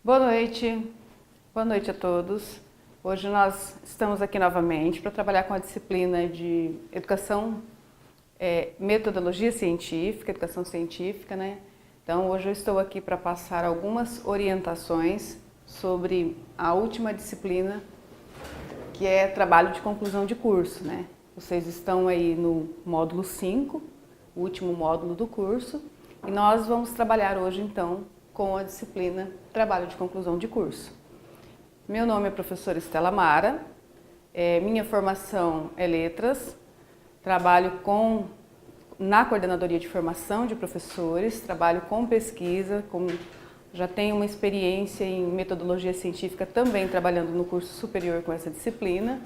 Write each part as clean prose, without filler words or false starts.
Boa noite a todos. Hoje nós estamos aqui novamente para trabalhar com a disciplina de educação, metodologia científica, educação científica, né? Então hoje eu estou aqui para passar algumas orientações sobre a última disciplina, que é trabalho de conclusão de curso, né? Vocês estão aí no módulo 5, o último módulo do curso, e nós vamos trabalhar hoje então com a disciplina Trabalho de Conclusão de Curso. Meu nome é professora Estela Mara, minha formação é Letras, trabalho na coordenadoria de formação de professores, trabalho com pesquisa, já tenho uma experiência em metodologia científica também trabalhando no curso superior com essa disciplina.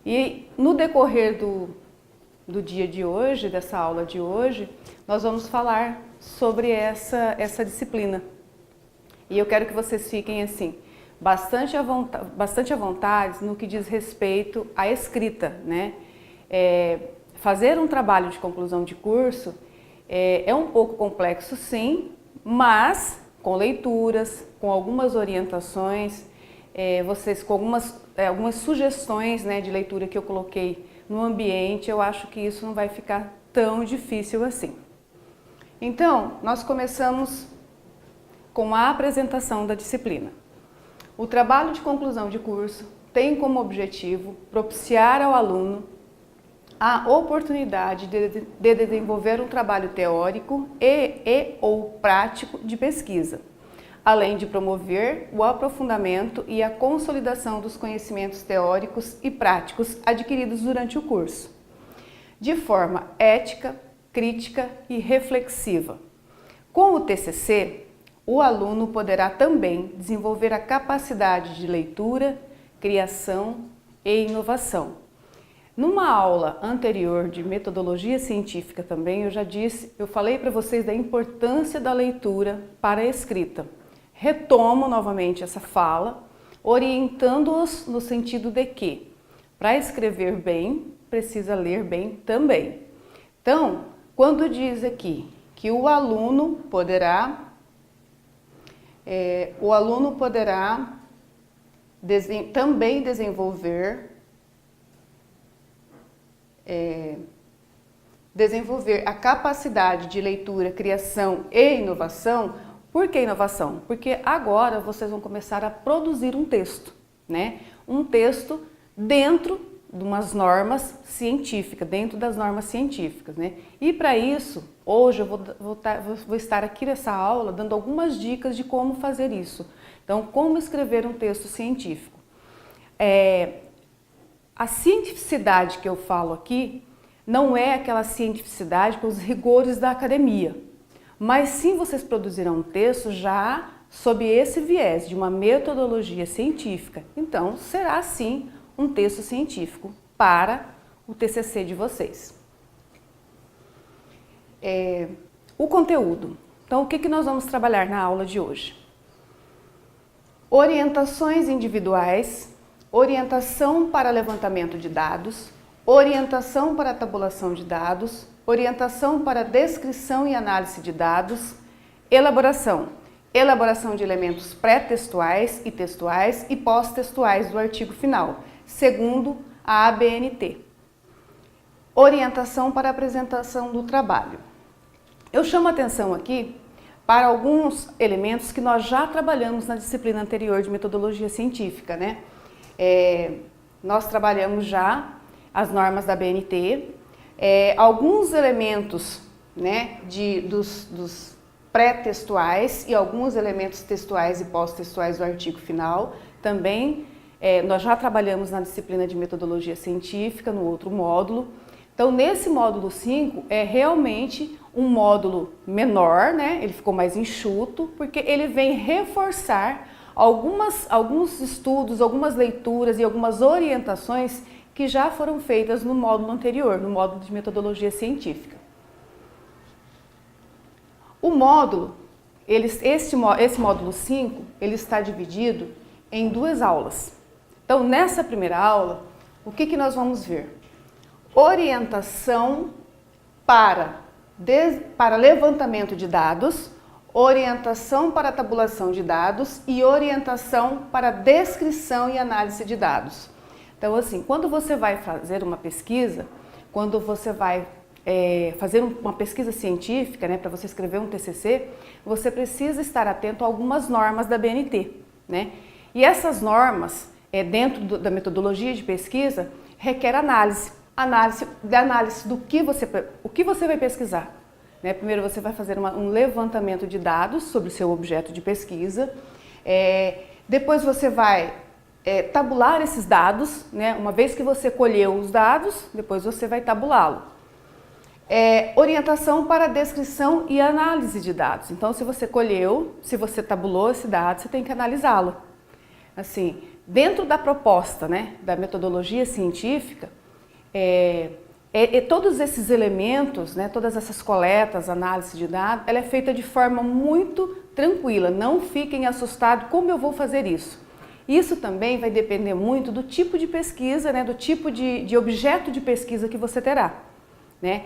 E no decorrer do dia de hoje, dessa aula de hoje, nós vamos falar sobre essa disciplina. E eu quero que vocês fiquem assim, bastante à vontade no que diz respeito à escrita, né? Fazer um trabalho de conclusão de curso é um pouco complexo, sim, mas com leituras, com algumas orientações, vocês com algumas sugestões, né, de leitura que eu coloquei no ambiente, eu acho que isso não vai ficar tão difícil assim. Então, nós começamos com a apresentação da disciplina. O trabalho de conclusão de curso tem como objetivo propiciar ao aluno a oportunidade de desenvolver um trabalho teórico ou prático de pesquisa, além de promover o aprofundamento e a consolidação dos conhecimentos teóricos e práticos adquiridos durante o curso, de forma ética, crítica e reflexiva. Com o TCC, o aluno poderá também desenvolver a capacidade de leitura, criação e inovação. Numa aula anterior de metodologia científica também, eu falei para vocês da importância da leitura para a escrita. Retomo novamente essa fala, orientando-os no sentido de que, para escrever bem, precisa ler bem também. Então, quando diz aqui que o aluno poderá também desenvolver a capacidade de leitura, criação e inovação. Por que inovação? Porque agora vocês vão começar a produzir um texto, né? Um texto dentro de umas normas científicas, dentro das normas científicas, né? E para isso, hoje eu vou estar aqui nessa aula dando algumas dicas de como fazer isso. Então, como escrever um texto científico. A cientificidade que eu falo aqui não é aquela cientificidade com os rigores da academia, mas sim vocês produzirão um texto já sob esse viés de uma metodologia científica. Então, será sim um texto científico para o TCC de vocês. O conteúdo. Então, o que nós vamos trabalhar na aula de hoje? Orientações individuais, orientação para levantamento de dados, orientação para tabulação de dados, orientação para descrição e análise de dados, elaboração de elementos pré-textuais e textuais e pós-textuais do artigo final, segundo a ABNT. Orientação para apresentação do trabalho. Eu chamo a atenção aqui para alguns elementos que nós já trabalhamos na disciplina anterior de metodologia científica, né? Nós trabalhamos já as normas da ABNT, alguns elementos, né, dos pré-textuais e alguns elementos textuais e pós-textuais do artigo final também. Nós já trabalhamos na disciplina de metodologia científica, no outro módulo. Então, nesse módulo 5, é realmente um módulo menor, né? Ele ficou mais enxuto, porque ele vem reforçar alguns estudos, algumas leituras e algumas orientações que já foram feitas no módulo anterior, no módulo de metodologia científica. O módulo, esse módulo 5, ele está dividido em 2 aulas. Então, nessa primeira aula, o que nós vamos ver? Orientação para levantamento de dados, orientação para tabulação de dados e orientação para descrição e análise de dados. Então, assim, quando você vai fazer uma pesquisa, quando você vai fazer uma pesquisa científica, né, para você escrever um TCC, você precisa estar atento a algumas normas da BNT, né? E essas normas, dentro da metodologia de pesquisa, requer análise do que você vai pesquisar. Né? Primeiro você vai fazer um levantamento de dados sobre o seu objeto de pesquisa, depois você vai tabular esses dados, né? Uma vez que você colheu os dados, depois você vai tabulá-lo. Orientação para descrição e análise de dados. Então, se você colheu, se você tabulou esse dado, você tem que analisá-lo. Assim, dentro da proposta, né, da metodologia científica, todos esses elementos, né, todas essas coletas, análise de dados, ela é feita de forma muito tranquila. Não fiquem assustados, como eu vou fazer isso? Isso também vai depender muito do tipo de pesquisa, né, do tipo de objeto de pesquisa que você terá, né?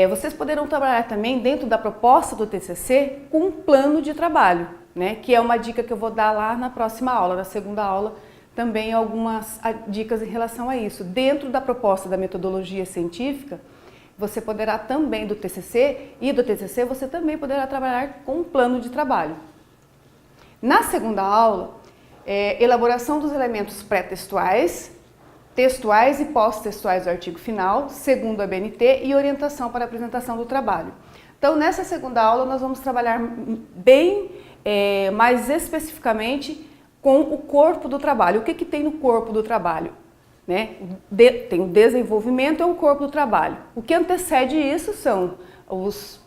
Vocês poderão trabalhar também dentro da proposta do TCC com um plano de trabalho, né? Que é uma dica que eu vou dar lá na próxima aula, na segunda aula, também algumas dicas em relação a isso. Dentro da proposta da metodologia científica, você poderá também do TCC você também poderá trabalhar com um plano de trabalho. Na segunda aula, elaboração dos elementos pré-textuais, textuais e pós-textuais do artigo final, segundo a BNT, e orientação para a apresentação do trabalho. Então, nessa segunda aula, nós vamos trabalhar bem mais especificamente com o corpo do trabalho. O que tem no corpo do trabalho? Né? Tem o desenvolvimento e o corpo do trabalho. O que antecede isso são os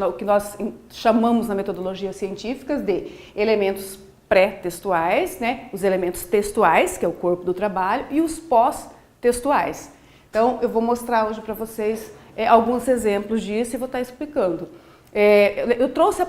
o que nós chamamos na metodologia científica de elementos pré-textuais, né? Os elementos textuais, que é o corpo do trabalho, e os pós-textuais. Então, eu vou mostrar hoje para vocês alguns exemplos disso e vou estar explicando. Eu trouxe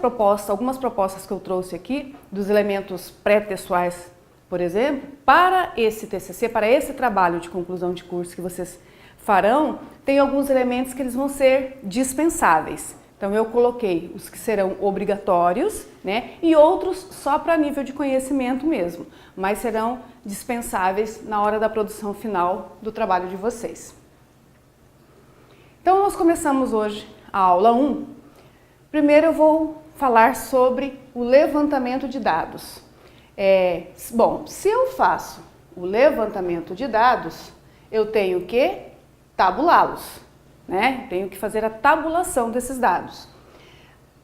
algumas propostas que eu trouxe aqui, dos elementos pré-textuais, por exemplo, para esse TCC, para esse trabalho de conclusão de curso que vocês farão, tem alguns elementos que eles vão ser dispensáveis. Então, eu coloquei os que serão obrigatórios, né, e outros só para nível de conhecimento mesmo, mas serão dispensáveis na hora da produção final do trabalho de vocês. Então, nós começamos hoje a aula 1. Primeiro eu vou falar sobre o levantamento de dados. Bom, se eu faço o levantamento de dados, eu tenho que tabulá-los, né? Tenho que fazer a tabulação desses dados.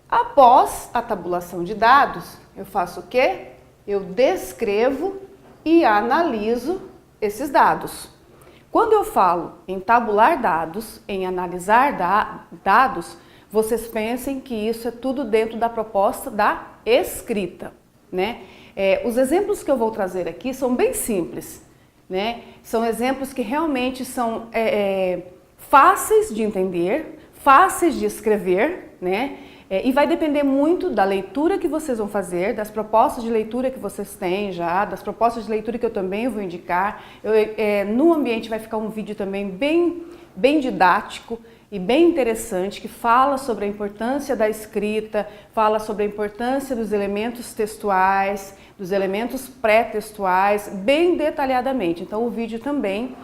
Após a tabulação de dados, eu faço o quê? Eu descrevo e analiso esses dados. Quando eu falo em tabular dados, em analisar dados, vocês pensem que isso é tudo dentro da proposta da escrita, né? Os exemplos que eu vou trazer aqui são bem simples, né? São exemplos que realmente são fáceis de entender, fáceis de escrever, né? E vai depender muito da leitura que vocês vão fazer, das propostas de leitura que vocês têm já, das propostas de leitura que eu também vou indicar. No ambiente vai ficar um vídeo também bem didático e bem interessante, que fala sobre a importância da escrita, fala sobre a importância dos elementos textuais, dos elementos pré-textuais, bem detalhadamente. Então o vídeo também,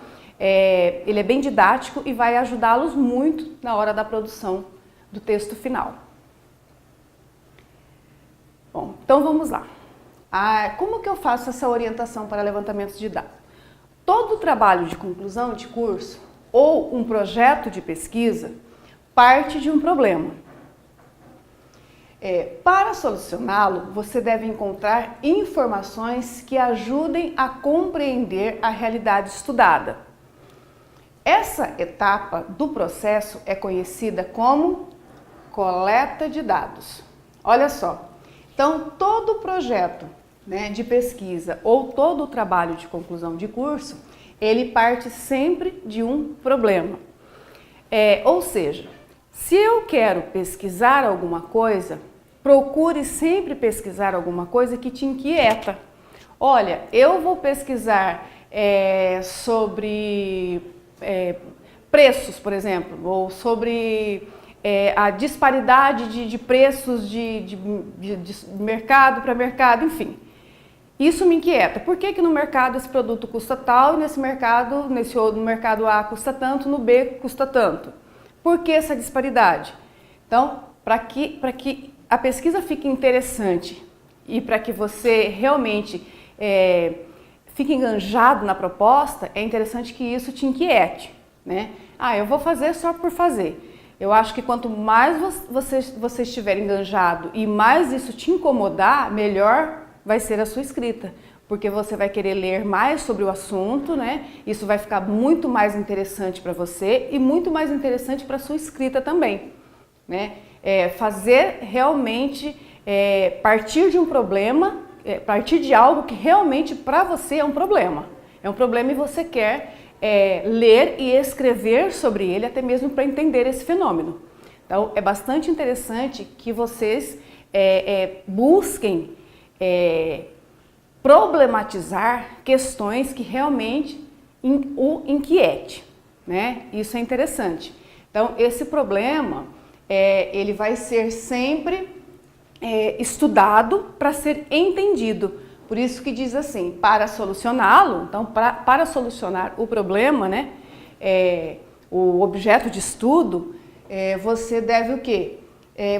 ele é bem didático e vai ajudá-los muito na hora da produção do texto final. Bom, então vamos lá. Como que eu faço essa orientação para levantamentos de dados? Todo trabalho de conclusão de curso ou um projeto de pesquisa parte de um problema. Para solucioná-lo, você deve encontrar informações que ajudem a compreender a realidade estudada. Essa etapa do processo é conhecida como coleta de dados. Olha só, então todo projeto, né, de pesquisa ou todo o trabalho de conclusão de curso, ele parte sempre de um problema. Ou seja, se eu quero pesquisar alguma coisa, procure sempre pesquisar alguma coisa que te inquieta. Olha, eu vou pesquisar sobre preços, por exemplo, ou sobre a disparidade de preços de mercado para mercado, enfim. Isso me inquieta. Por que no mercado esse produto custa tal e no mercado A custa tanto, no B custa tanto? Por que essa disparidade? Então, para que a pesquisa fique interessante e para que você realmente fique enganjado na proposta, é interessante que isso te inquiete, né? Eu vou fazer só por fazer. Eu acho que quanto mais você estiver enganjado e mais isso te incomodar, melhor vai ser a sua escrita, porque você vai querer ler mais sobre o assunto, né? Isso vai ficar muito mais interessante para você e muito mais interessante para a sua escrita também, né? Fazer realmente partir de um problema, partir de algo que realmente para você é um problema e você quer ler e escrever sobre ele, até mesmo para entender esse fenômeno. Então, é bastante interessante que vocês busquem problematizar questões que realmente o inquiete, né? Isso é interessante. Então, esse problema, ele vai ser sempre estudado para ser entendido. Por isso que diz assim, para solucioná-lo, então para solucionar o problema, né, o objeto de estudo, você deve o quê?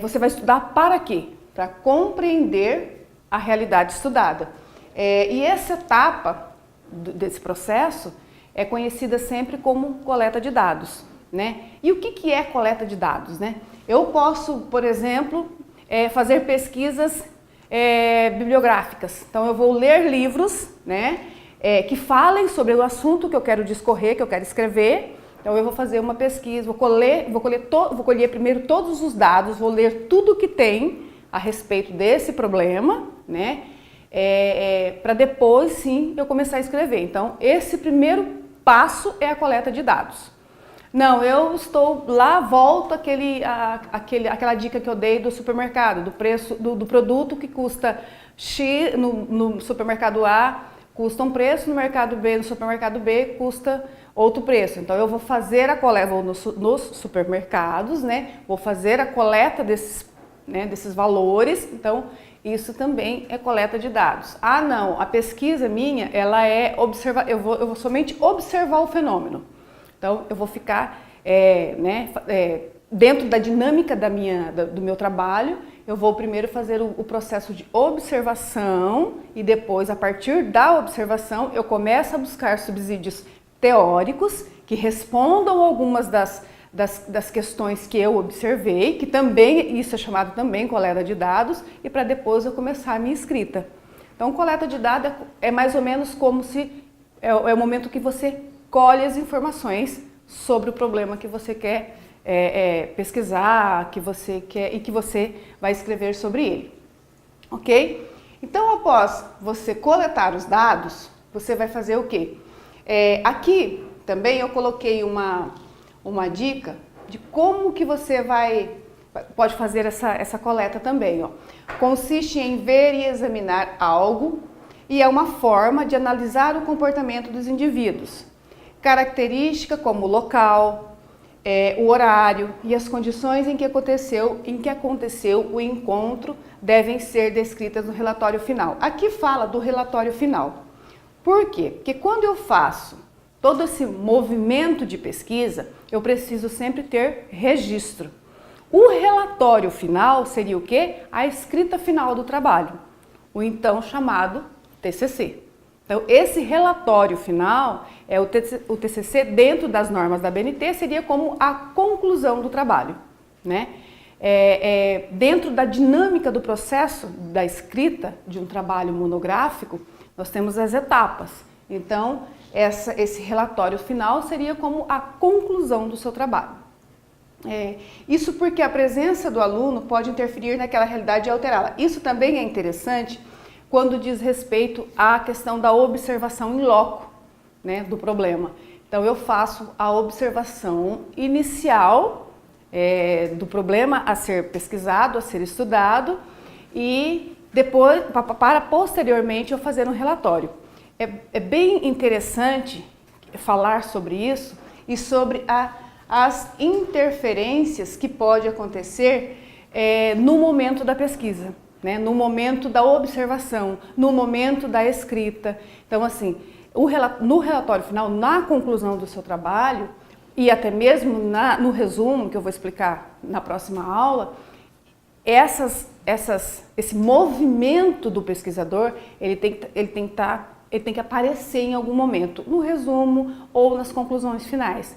Você vai estudar para quê? Para compreender a realidade estudada. E essa etapa desse processo é conhecida sempre como coleta de dados, né? E o que é coleta de dados, né? Eu posso, por exemplo, fazer pesquisas bibliográficas. Então eu vou ler livros, né, que falem sobre o assunto que eu quero discorrer, que eu quero escrever. Então eu vou fazer uma pesquisa, vou colher primeiro todos os dados, vou ler tudo que tem a respeito desse problema, né, para depois sim eu começar a escrever. Então esse primeiro passo é a coleta de dados. Não, eu estou lá, volto aquela dica que eu dei do supermercado, do preço do produto que custa X no supermercado A, custa um preço, no mercado B, no supermercado B, custa outro preço. Então eu vou fazer a coleta, vou nos supermercados, né? Vou fazer a coleta desses valores. Então isso também é coleta de dados. Ah, não, a pesquisa minha, ela eu vou somente observar o fenômeno. Então, eu vou ficar dentro da dinâmica do meu trabalho, eu vou primeiro fazer o processo de observação e depois, a partir da observação, eu começo a buscar subsídios teóricos que respondam algumas das questões que eu observei, que também, isso é chamado também coleta de dados, e para depois eu começar a minha escrita. Então, coleta de dados é mais ou menos como se é o momento que você colhe as informações sobre o problema que você quer pesquisar, que você vai escrever sobre ele, ok? Então, após você coletar os dados, você vai fazer o quê? Aqui também eu coloquei uma dica de como que você pode fazer essa coleta também, ó. Consiste em ver e examinar algo e é uma forma de analisar o comportamento dos indivíduos. Característica como o local, o horário e as condições em que aconteceu o encontro devem ser descritas no relatório final. Aqui fala do relatório final. Por quê? Porque quando eu faço todo esse movimento de pesquisa, eu preciso sempre ter registro. O relatório final seria o quê? A escrita final do trabalho, o então chamado TCC. Então, esse relatório final, o TCC, dentro das normas da BNT, seria como a conclusão do trabalho, né? Dentro da dinâmica do processo da escrita de um trabalho monográfico, nós temos as etapas. Então, esse relatório final seria como a conclusão do seu trabalho. Isso porque a presença do aluno pode interferir naquela realidade e alterá-la. Isso também é interessante quando diz respeito à questão da observação in loco, né, do problema. Então, eu faço a observação inicial do problema a ser pesquisado, a ser estudado, e depois, para posteriormente, eu fazer um relatório. É bem interessante falar sobre isso e sobre as interferências que pode acontecer no momento da pesquisa, né? No momento da observação, no momento da escrita. Então, assim, no relatório final, na conclusão do seu trabalho, e até mesmo no resumo, que eu vou explicar na próxima aula, esse movimento do pesquisador, ele tem que aparecer em algum momento, no resumo ou nas conclusões finais.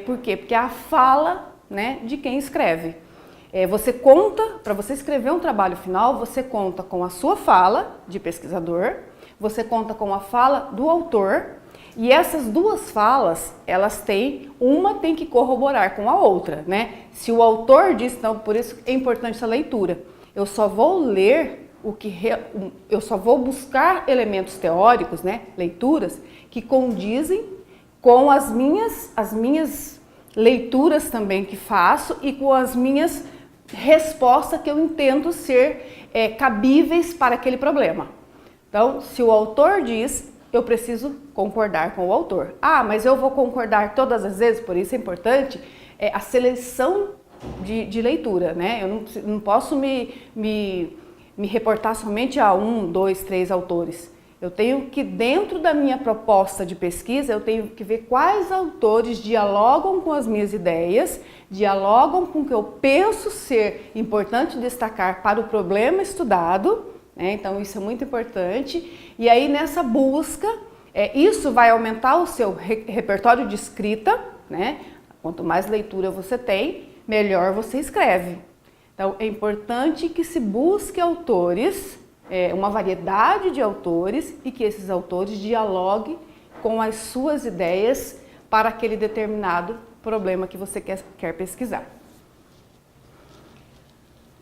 Por quê? Porque é a fala, né, de quem escreve. Você conta, para você escrever um trabalho final, você conta com a sua fala de pesquisador, você conta com a fala do autor, e essas duas falas, uma tem que corroborar com a outra, né? Se o autor diz, então, por isso é importante essa leitura. Eu só vou ler eu só vou buscar elementos teóricos, né? Leituras que condizem com as minhas leituras também que faço e com as minhas respostas que eu entendo ser cabíveis para aquele problema. Então, se o autor diz, eu preciso concordar com o autor. Ah, mas eu vou concordar todas as vezes, por isso é importante a seleção de leitura, né? Eu não posso me reportar somente a 1, 2, 3 autores. Eu tenho que, dentro da minha proposta de pesquisa, eu tenho que ver quais autores dialogam com as minhas ideias, dialogam com o que eu penso ser importante destacar para o problema estudado, né? Então isso é muito importante. E aí nessa busca, isso vai aumentar o seu repertório de escrita, né? Quanto mais leitura você tem, melhor você escreve. Então é importante que se busque autores, uma variedade de autores, e que esses autores dialoguem com as suas ideias para aquele determinado problema que você quer pesquisar.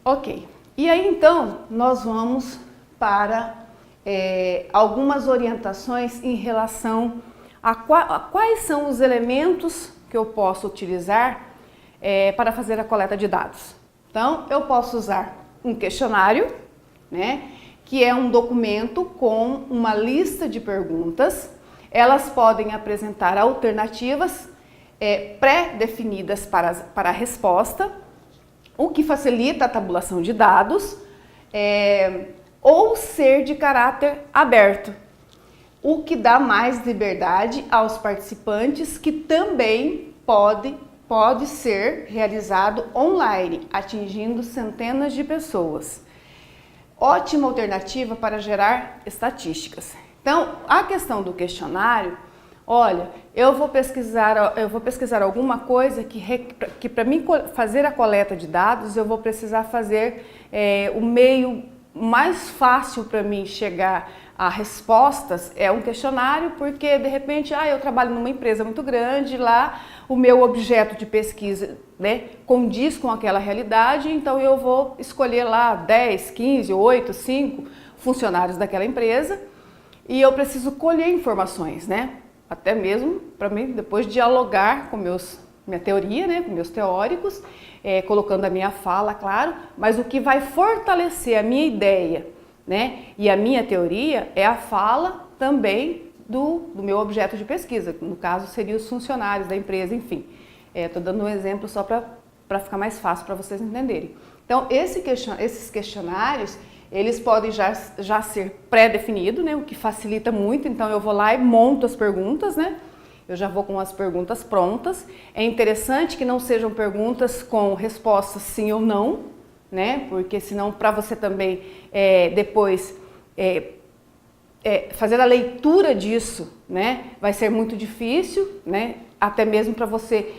Ok, e aí então nós vamos para algumas orientações em relação a quais são os elementos que eu posso utilizar para fazer a coleta de dados. Então, eu posso usar um questionário, né, que é um documento com uma lista de perguntas. Elas podem apresentar alternativas pré-definidas para a resposta, o que facilita a tabulação de dados, ou ser de caráter aberto, o que dá mais liberdade aos participantes, que também pode ser realizado online, atingindo centenas de pessoas. Ótima alternativa para gerar estatísticas. Então, a questão do questionário, olha, eu vou pesquisar alguma coisa que para mim fazer a coleta de dados, eu vou precisar fazer o meio mais fácil para mim chegar a respostas é um questionário, porque de repente eu trabalho numa empresa muito grande, lá o meu objeto de pesquisa, né, condiz com aquela realidade, então eu vou escolher lá 10, 15, 8, 5 funcionários daquela empresa e eu preciso colher informações, né? Até mesmo para mim depois dialogar com minha teoria, né, com meus teóricos, colocando a minha fala, claro, mas o que vai fortalecer a minha ideia, né, e a minha teoria é a fala também do meu objeto de pesquisa, que no caso seriam os funcionários da empresa, enfim. Estou dando um exemplo só para ficar mais fácil para vocês entenderem. Então, esses questionários, eles podem já ser pré-definidos, né, o que facilita muito. Então, eu vou lá e monto as perguntas, né? Eu já vou com as perguntas prontas. É interessante que não sejam perguntas com respostas sim ou não, né? Porque senão, para você também depois fazer a leitura disso, né, vai ser muito difícil, né? Até mesmo para você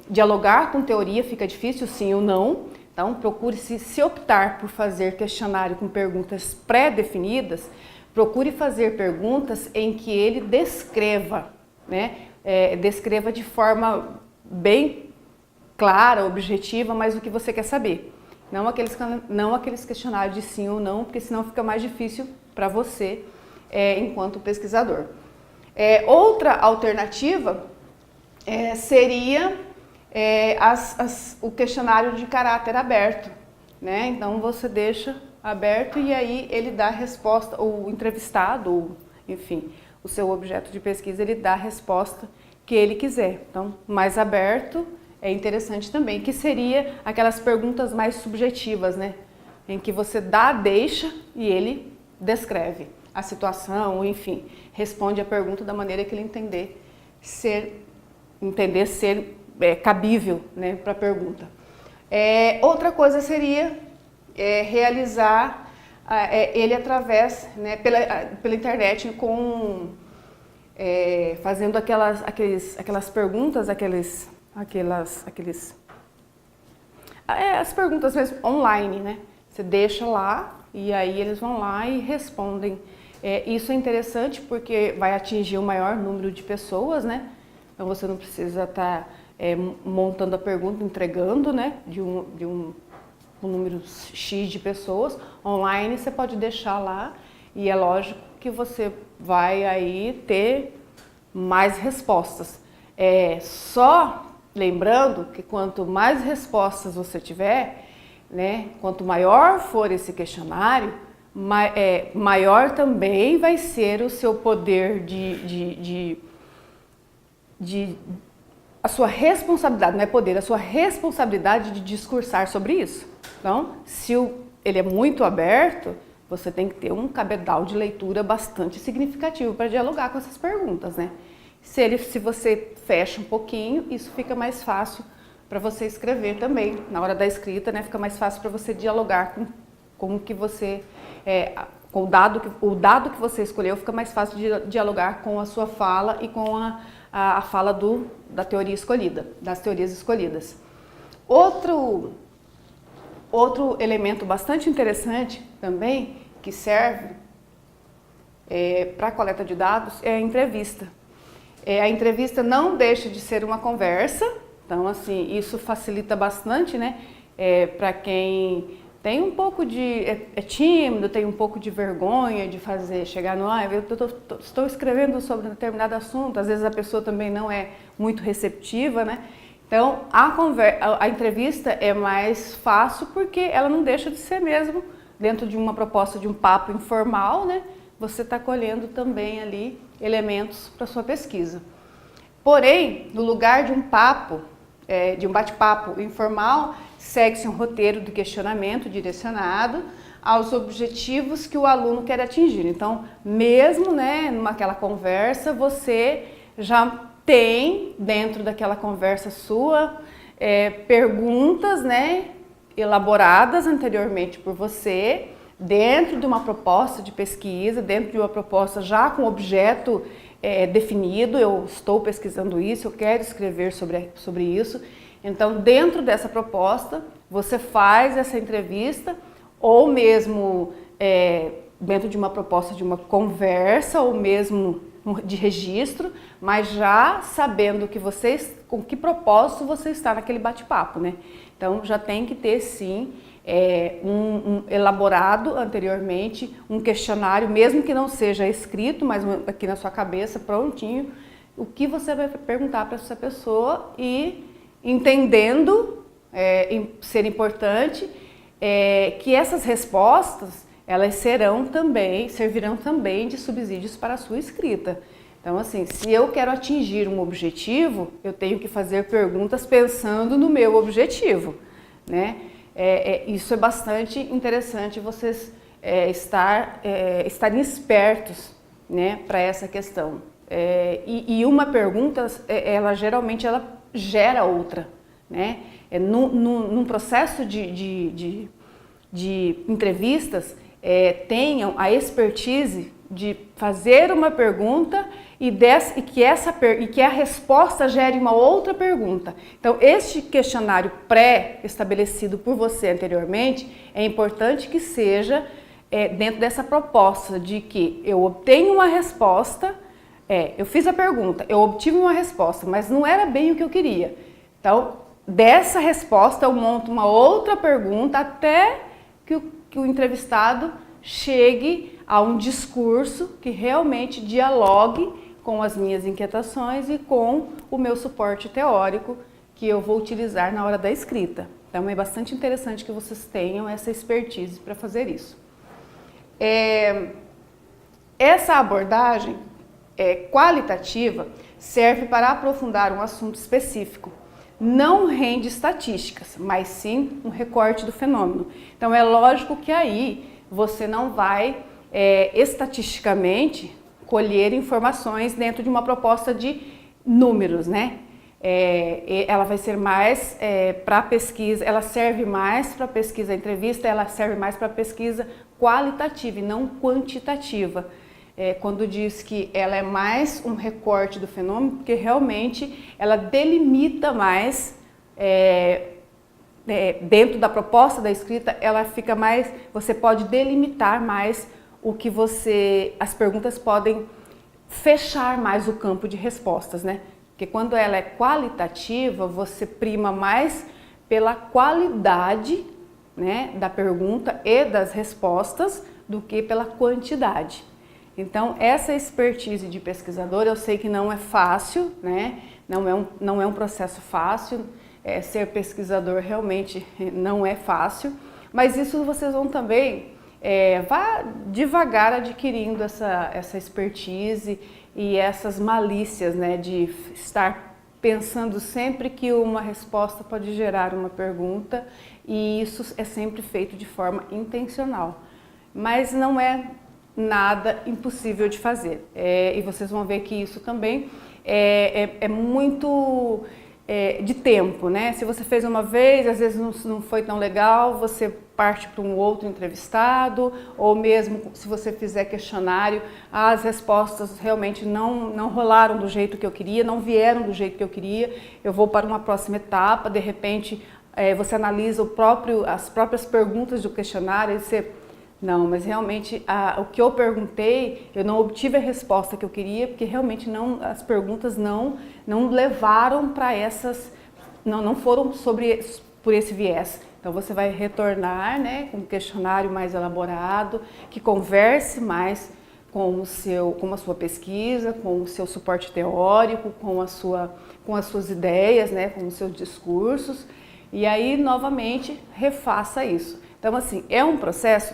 dialogar com teoria fica difícil, sim ou não. Então, procure, se optar por fazer questionário com perguntas pré-definidas, procure fazer perguntas em que ele descreva, né? Descreva de forma bem clara, objetiva, mas o que você quer saber. Não aqueles questionários de sim ou não, porque senão fica mais difícil para você enquanto pesquisador. Outra alternativa seria o questionário de caráter aberto, né? Então você deixa aberto e aí ele dá a resposta, o entrevistado, ou, enfim, o seu objeto de pesquisa, ele dá a resposta que ele quiser. Então, mais aberto é interessante também, que seria aquelas perguntas mais subjetivas, né? Em que você dá a deixa e ele descreve a situação, enfim, responde a pergunta da maneira que ele entender ser cabível, né, para a pergunta. Outra coisa seria realizar ele através, né, pela internet, fazendo aquelas perguntas, as perguntas mesmo online, né? Você deixa lá e aí eles vão lá e respondem. Isso é interessante porque vai atingir o maior número de pessoas, né? Então você não precisa estar montando a pergunta, entregando, né, de um número X de pessoas. Online você pode deixar lá e é lógico que você vai aí ter mais respostas. Só lembrando que quanto mais respostas você tiver, né, quanto maior for esse questionário, maior também vai ser o seu poder a sua responsabilidade, não é poder, a sua responsabilidade de discursar sobre isso. Então, se ele é muito aberto, você tem que ter um cabedal de leitura bastante significativo para dialogar com essas perguntas, né? Se você fecha um pouquinho, isso fica mais fácil para você escrever também. Na hora da escrita, né, fica mais fácil para você dialogar com o que você... com o dado que você escolheu, fica mais fácil de dialogar com a sua fala e com a fala da teoria escolhida, das teorias escolhidas. Outro elemento bastante interessante também, que serve para a coleta de dados, é a entrevista. A entrevista não deixa de ser uma conversa, então assim, isso facilita bastante, né, para quem tem um pouco é tímido, tem um pouco de vergonha de chegar no, estou escrevendo sobre um determinado assunto, às vezes a pessoa também não é muito receptiva, né? Então a entrevista é mais fácil porque ela não deixa de ser mesmo dentro de uma proposta de um papo informal, né? Você está colhendo também ali elementos para sua pesquisa. Porém, no lugar de um bate-papo informal, segue-se um roteiro de questionamento direcionado aos objetivos que o aluno quer atingir. Então, mesmo, né, naquela conversa, você já tem dentro daquela conversa sua perguntas, né, elaboradas anteriormente por você, dentro de uma proposta de pesquisa, dentro de uma proposta já com objeto definido. Eu estou pesquisando isso, eu quero escrever sobre isso. Então, dentro dessa proposta, você faz essa entrevista, ou mesmo dentro de uma proposta de uma conversa, ou mesmo de registro, mas já sabendo com que propósito você está naquele bate-papo, né? Então, já tem que ter, sim, elaborado anteriormente um questionário, mesmo que não seja escrito, mas aqui na sua cabeça, prontinho, o que você vai perguntar para essa pessoa e entendendo ser importante que essas respostas elas servirão também de subsídios para a sua escrita. Então, assim, se eu quero atingir um objetivo, eu tenho que fazer perguntas pensando no meu objetivo, né? Isso é bastante interessante, vocês estarem espertos, né, para essa questão. E uma pergunta, geralmente ela gera outra, né? Num processo de entrevistas, tenham a expertise de fazer uma pergunta e que a resposta gere uma outra pergunta. Então, este questionário pré-estabelecido por você anteriormente, é importante que seja dentro dessa proposta de que eu obtenho uma resposta, eu fiz a pergunta, eu obtive uma resposta, mas não era bem o que eu queria. Então, dessa resposta eu monto uma outra pergunta até que o entrevistado chegue a um discurso que realmente dialogue com as minhas inquietações e com o meu suporte teórico que eu vou utilizar na hora da escrita. Então é bastante interessante que vocês tenham essa expertise para fazer isso. Essa abordagem qualitativa serve para aprofundar um assunto específico. Não rende estatísticas, mas sim um recorte do fenômeno. Então é lógico que aí você não vai estatisticamente colher informações dentro de uma proposta de números, né? Ela vai ser mais para pesquisa, ela serve mais para pesquisa entrevista, ela serve mais para pesquisa qualitativa e não quantitativa. Quando diz que ela é mais um recorte do fenômeno, porque realmente ela delimita mais, dentro da proposta da escrita, ela fica mais, você pode delimitar mais o que as perguntas podem fechar mais o campo de respostas, né? Porque quando ela é qualitativa, você prima mais pela qualidade, né, da pergunta e das respostas do que pela quantidade. Então, essa expertise de pesquisador, eu sei que não é fácil, né? Não é um processo fácil, ser pesquisador realmente não é fácil, mas isso vocês vão também, vá devagar adquirindo essa expertise e essas malícias, né, de estar pensando sempre que uma resposta pode gerar uma pergunta, e isso é sempre feito de forma intencional, mas não é nada impossível de fazer. E vocês vão ver que isso também é muito de tempo, né? Se você fez uma vez, às vezes não foi tão legal, você parte para um outro entrevistado, ou mesmo se você fizer questionário, as respostas realmente não rolaram do jeito que eu queria, não vieram do jeito que eu queria, eu vou para uma próxima etapa, de repente você analisa as próprias perguntas do questionário e você... Não, mas realmente o que eu perguntei, eu não obtive a resposta que eu queria, porque realmente as perguntas não levaram para não foram por esse viés. Então você vai retornar, né, com um questionário mais elaborado, que converse mais com a sua pesquisa, com o seu suporte teórico, com as suas ideias, né, com os seus discursos, e aí novamente refaça isso. Então assim, é um processo.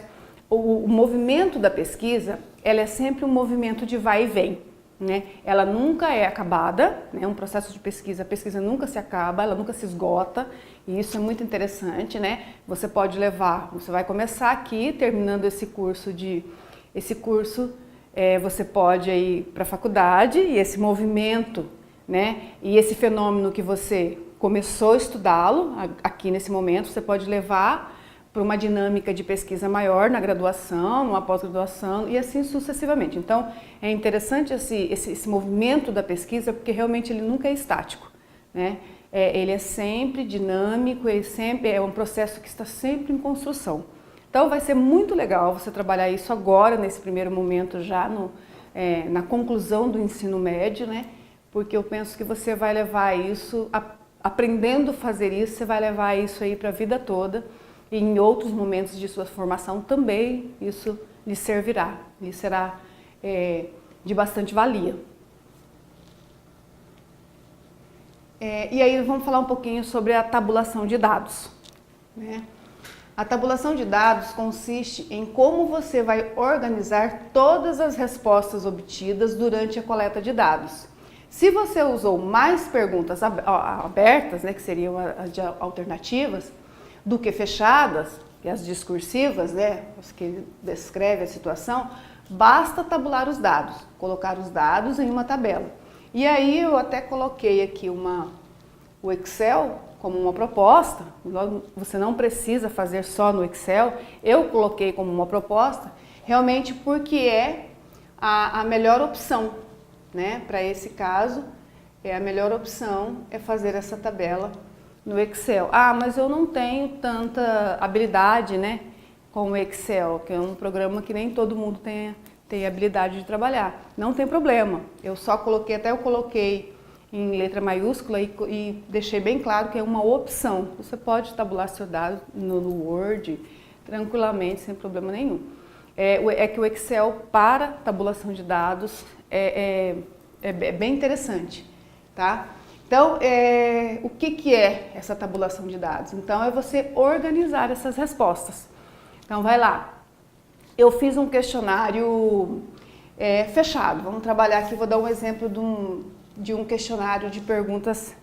O movimento da pesquisa, ela é sempre um movimento de vai e vem, né? Ela nunca é acabada, né? Um processo de pesquisa, a pesquisa nunca se acaba, ela nunca se esgota, e isso é muito interessante, né? Você vai começar aqui, terminando esse curso, você pode ir para a faculdade, e esse movimento, né? E esse fenômeno que você começou a estudá-lo, aqui nesse momento, você pode levar para uma dinâmica de pesquisa maior na graduação, numa pós-graduação e assim sucessivamente. Então, é interessante esse movimento da pesquisa, porque realmente ele nunca é estático, né? Ele é sempre dinâmico, é um processo que está sempre em construção. Então, vai ser muito legal você trabalhar isso agora, nesse primeiro momento, já na conclusão do ensino médio, né? Porque eu penso que você vai levar isso, aprendendo a fazer isso, você vai levar isso aí para a vida toda. E em outros momentos de sua formação também isso lhe servirá, lhe será de bastante valia. E aí vamos falar um pouquinho sobre a tabulação de dados, né? A tabulação de dados consiste em como você vai organizar todas as respostas obtidas durante a coleta de dados. Se você usou mais perguntas abertas, né, que seriam as alternativas, do que fechadas, e as discursivas, né, as que descrevem a situação, basta tabular os dados, colocar os dados em uma tabela. E aí eu até coloquei aqui o Excel como uma proposta, você não precisa fazer só no Excel, eu coloquei como uma proposta, realmente porque é a melhor opção, né, para esse caso, a melhor opção é fazer essa tabela no Excel. Mas eu não tenho tanta habilidade, né, com o Excel, que é um programa que nem todo mundo tem habilidade de trabalhar. Não tem problema, eu coloquei em letra maiúscula e deixei bem claro que é uma opção. Você pode tabular seu dado no Word tranquilamente, sem problema nenhum. Que o Excel para tabulação de dados é bem interessante, tá? Então, o que é essa tabulação de dados? Então, é você organizar essas respostas. Então, vai lá. Eu fiz um questionário fechado. Vamos trabalhar aqui, vou dar um exemplo de um questionário de perguntas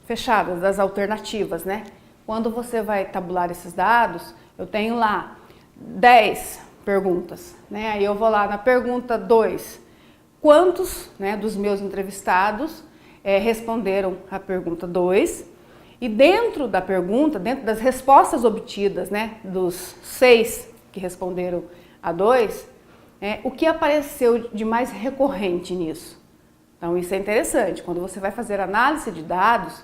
fechadas, das alternativas, né? Quando você vai tabular esses dados, eu tenho lá 10 perguntas, né? Aí eu vou lá na pergunta 2, quantos, né, dos meus entrevistados responderam a pergunta 2? E dentro da pergunta, dentro das respostas obtidas, né, dos 6 que responderam a 2, o que apareceu de mais recorrente nisso? Então isso é interessante, quando você vai fazer análise de dados,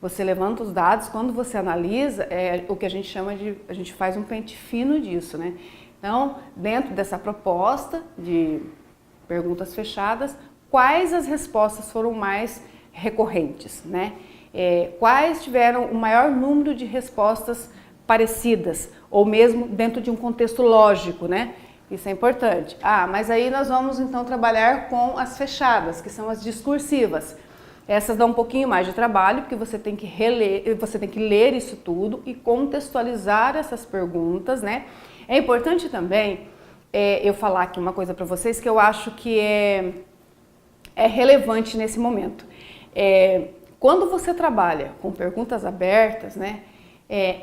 você levanta os dados, quando você analisa, o que a gente chama de, a gente faz um pente fino disso, né? Então, dentro dessa proposta de perguntas fechadas, quais as respostas foram mais recorrentes, né? Quais tiveram o maior número de respostas parecidas, ou mesmo dentro de um contexto lógico, né? Isso é importante. Mas aí nós vamos então trabalhar com as fechadas, que são as discursivas. Essas dão um pouquinho mais de trabalho, porque você tem que reler, você tem que ler isso tudo e contextualizar essas perguntas, né? É importante também eu falar aqui uma coisa para vocês que eu acho que é relevante nesse momento. Quando você trabalha com perguntas abertas, né,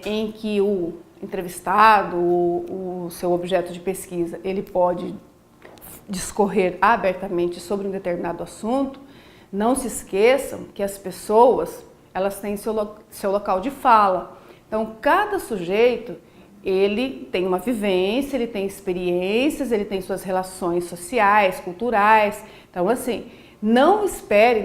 em que o entrevistado, o seu objeto de pesquisa, ele pode discorrer abertamente sobre um determinado assunto, não se esqueçam que as pessoas, elas têm seu local de fala. Então, cada sujeito, ele tem uma vivência, ele tem experiências, ele tem suas relações sociais, culturais. Então, assim, não espere,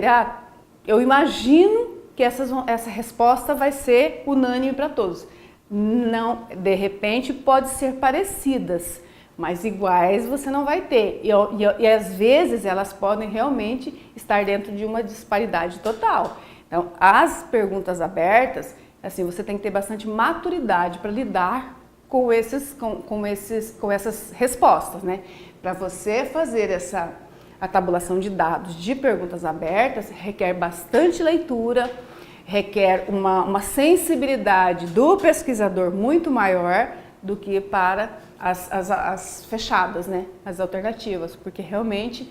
eu imagino que essa resposta vai ser unânime para todos. Não, de repente pode ser parecidas, mas iguais você não vai ter. E às vezes elas podem realmente estar dentro de uma disparidade total. Então, as perguntas abertas, assim, você tem que ter bastante maturidade para lidar com essas respostas, né? Para você fazer a tabulação de dados de perguntas abertas, requer bastante leitura, requer uma sensibilidade do pesquisador muito maior do que para as fechadas, né? As alternativas, porque realmente,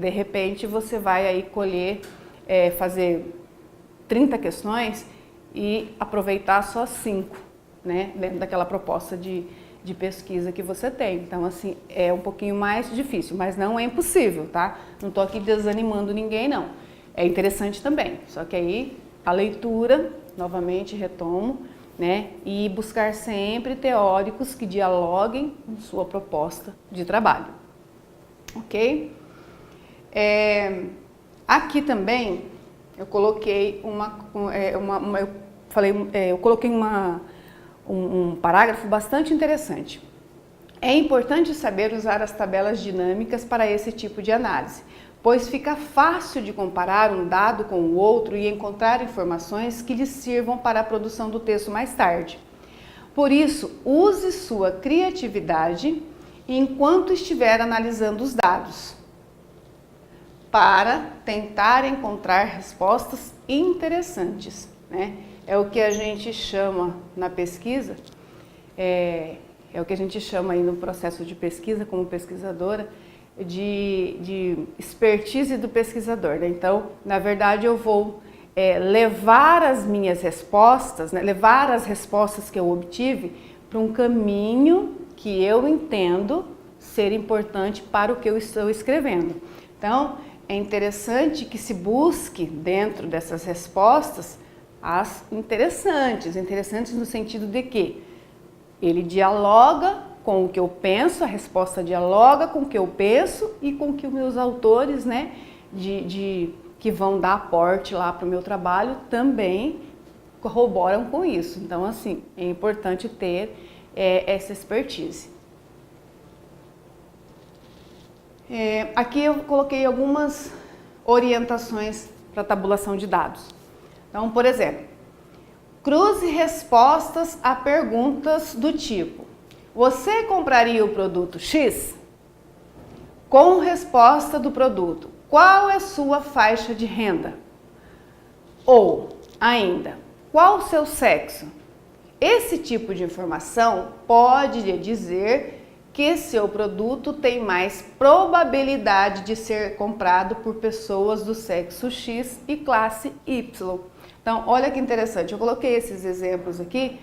de repente, você vai aí colher, fazer 30 questões e aproveitar só 5, né? Dentro daquela proposta de pesquisa que você tem. Então, assim, é um pouquinho mais difícil, mas não é impossível, tá? Não estou aqui desanimando ninguém, não. É interessante também, só que aí a leitura, novamente retomo, né? E buscar sempre teóricos que dialoguem com sua proposta de trabalho, ok? Aqui também eu coloquei eu coloquei um parágrafo bastante interessante. É importante saber usar as tabelas dinâmicas para esse tipo de análise, pois fica fácil de comparar um dado com o outro e encontrar informações que lhe sirvam para a produção do texto mais tarde. Por isso, use sua criatividade enquanto estiver analisando os dados, para tentar encontrar respostas interessantes, né? É o que a gente chama na pesquisa, é o que a gente chama aí no processo de pesquisa, como pesquisadora, de expertise do pesquisador, né? Então, na verdade, eu vou levar as minhas respostas, né? Levar as respostas que eu obtive para um caminho que eu entendo ser importante para o que eu estou escrevendo. Então, é interessante que se busque dentro dessas respostas as interessantes no sentido de que ele dialoga com o que eu penso, a resposta dialoga com o que eu penso e com o que os meus autores, né, que vão dar aporte lá para o meu trabalho também corroboram com isso. Então, assim, é importante ter essa expertise. Aqui eu coloquei algumas orientações para tabulação de dados. Então, por exemplo, cruze respostas a perguntas do tipo: você compraria o produto X? Com resposta do produto: qual é sua faixa de renda? Ou, ainda, qual o seu sexo? Esse tipo de informação pode lhe dizer que seu produto tem mais probabilidade de ser comprado por pessoas do sexo X e classe Y. Então, olha que interessante, eu coloquei esses exemplos aqui,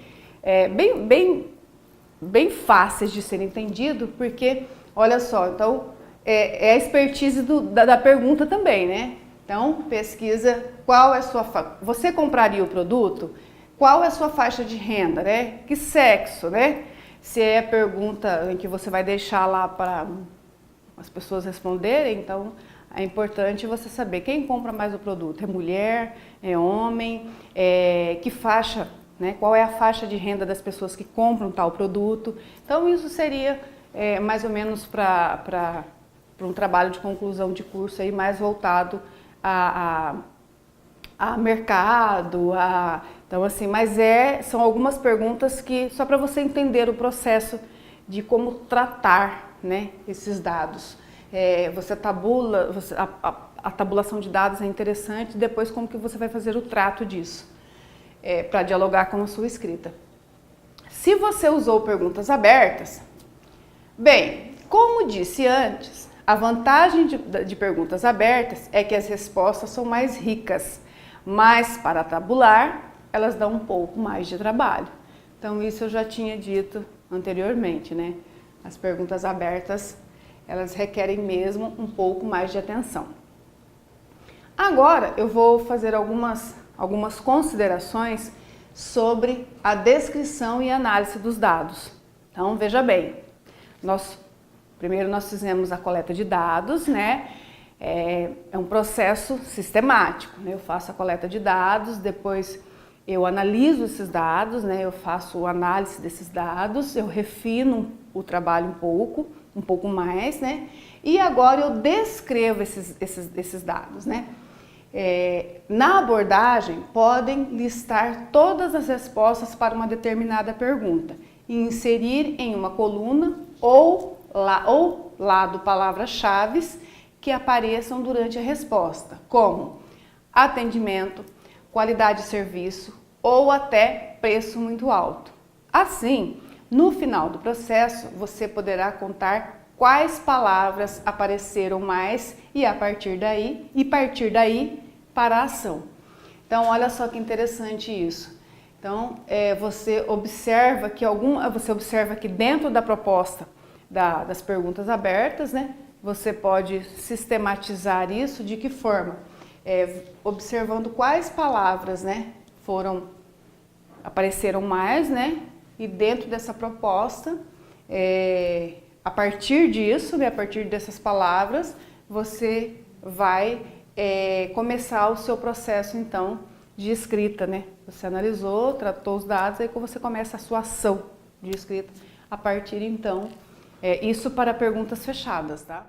bem fáceis de ser entendido, porque, olha só, então, é a expertise da pergunta também, né? Então, pesquisa qual é a sua... Você compraria o produto? Qual é a sua faixa de renda, né? Que sexo, né? Se é a pergunta em que você vai deixar lá para as pessoas responderem, então é importante você saber quem compra mais o produto. É mulher? É homem? Que faixa, né? Qual é a faixa de renda das pessoas que compram tal produto? Então isso seria mais ou menos para um trabalho de conclusão de curso aí mais voltado a mercado, então assim, mas são algumas perguntas que só para você entender o processo de como tratar, né, esses dados. Você tabula, a tabulação de dados é interessante, depois como que você vai fazer o trato disso, para dialogar com a sua escrita. Se você usou perguntas abertas, bem, como disse antes, a vantagem de perguntas abertas é que as respostas são mais ricas, mas para tabular, elas dão um pouco mais de trabalho. Então isso eu já tinha dito anteriormente, né? As perguntas abertas, elas requerem mesmo um pouco mais de atenção. Agora eu vou fazer algumas considerações sobre a descrição e análise dos dados. Então veja bem, primeiro nós fizemos a coleta de dados, né? É um processo sistemático, né? Eu faço a coleta de dados, depois eu analiso esses dados, né? Eu faço a análise desses dados, eu refino o trabalho um pouco mais, né? E agora eu descrevo esses dados, né? Na abordagem, podem listar todas as respostas para uma determinada pergunta e inserir em uma coluna ou lado palavras-chave que apareçam durante a resposta, como atendimento, qualidade de serviço ou até preço muito alto. Assim, no final do processo, você poderá contar quais palavras apareceram mais e partir daí para a ação. Então, olha só que interessante isso. Então, você observa que dentro da proposta das perguntas abertas, né? Você pode sistematizar isso de que forma? Observando quais palavras, né, apareceram mais, né? E dentro dessa proposta, a partir disso, né, a partir dessas palavras, você vai começar o seu processo, então, de escrita, né? Você analisou, tratou os dados, aí você começa a sua ação de escrita a partir, então, isso para perguntas fechadas, tá?